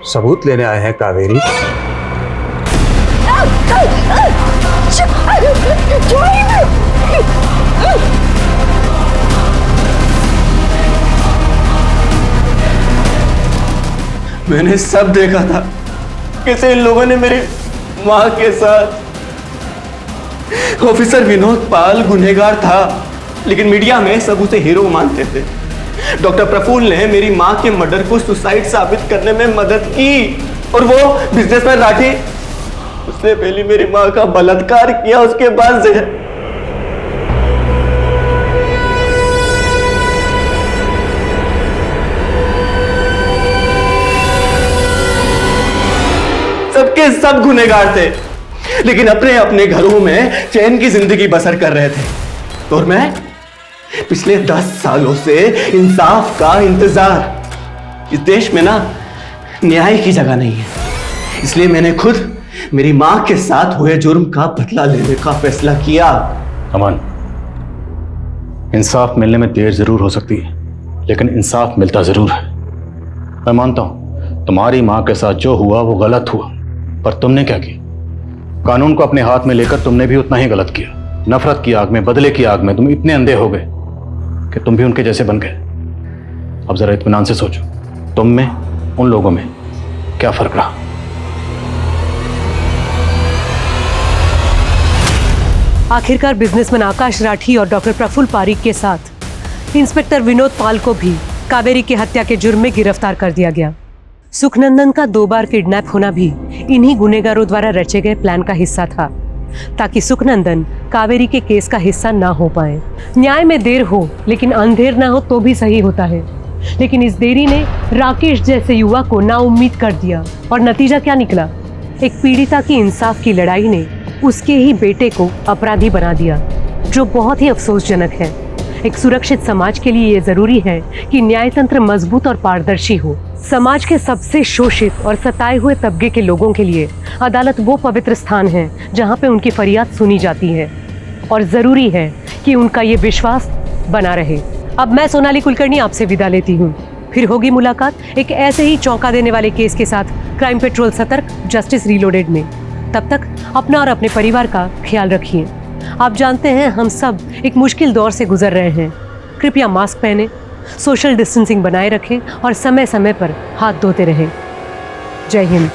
सबूत लेने आए हैं कावेरी? मैंने सब देखा था कैसे इन लोगों ने मेरी माँ के साथ। ऑफिसर विनोद पाल गुनहगार था, लेकिन मीडिया में सब उसे हीरो मानते थे। डॉक्टर प्रफुल्ल ने मेरी माँ के मर्डर को सुसाइड साबित करने में मदद की, और वो बिजनेसमैन राठी, उसने पहले मेरी माँ का बलात्कार किया, उसके बाद जहर। सबके सब गुनहगार थे, लेकिन अपने अपने घरों में चैन की जिंदगी बसर कर रहे थे। और मैं पिछले 10 सालों से इंसाफ का इंतजार। इस देश में ना न्याय की जगह नहीं है, इसलिए मैंने खुद मेरी मां के साथ हुए जुर्म का बदला लेने का फैसला किया। अमन, इंसाफ मिलने में देर जरूर हो सकती है, लेकिन इंसाफ मिलता जरूर है। मैं मानता हूं तुम्हारी मां के साथ जो हुआ वो गलत हुआ, पर तुमने क्या किया? कानून को अपने हाथ में लेकर तुमने भी उतना ही गलत किया। नफरत की आग में, बदले की आग में तुम इतने अंधे हो गए कि तुम भी उनके जैसे बन गए। अब जरा इत्मीनान से सोचो, तुम में, उन लोगों में क्या फर्क रहा? आखिरकार बिजनेसमैन आकाश राठी और डॉक्टर प्रफुल्ल पारीक के साथ इंस्पेक्टर विनोद पाल को भी कावेरी की हत्या के जुर्म में गिरफ्तार कर दिया गया। सुखनंदन का 2 बार किडनैप होना भी इन्हीं गुनहगारों द्वारा रचे गए प्लान का हिस्सा था, ताकि सुखनंदन कावेरी के केस का हिस्सा ना हो पाए। न्याय में देर हो, लेकिन अंधेर ना हो तो भी सही होता है। लेकिन इस देरी ने राकेश जैसे युवा को नाउम्मीद कर दिया, और नतीजा क्या निकला? एक पीड़िता की इंसाफ की लड़ाई ने उसके ही बेटे को अपराधी बना दिया, जो बहुत ही अफसोसजनक है। एक सुरक्षित समाज के लिए ये जरूरी है कि न्यायतंत्र मजबूत और पारदर्शी हो। समाज के सबसे शोषित और सताए हुए तबके के लोगों के लिए अदालत वो पवित्र स्थान है जहाँ पे उनकी फरियाद सुनी जाती है, और जरूरी है कि उनका ये विश्वास बना रहे। अब मैं सोनाली कुलकर्णी आपसे विदा लेती हूँ। फिर होगी मुलाकात एक ऐसे ही चौंका देने वाले केस के साथ क्राइम पेट्रोल सतर्क, जस्टिस रीलोडेड में। तब तक अपना और अपने परिवार का ख्याल रखिए। आप जानते हैं हम सब एक मुश्किल दौर से गुजर रहे हैं। कृपया मास्क पहने, सोशल डिस्टेंसिंग बनाए रखें और समय समय पर हाथ धोते रहें। जय हिंद।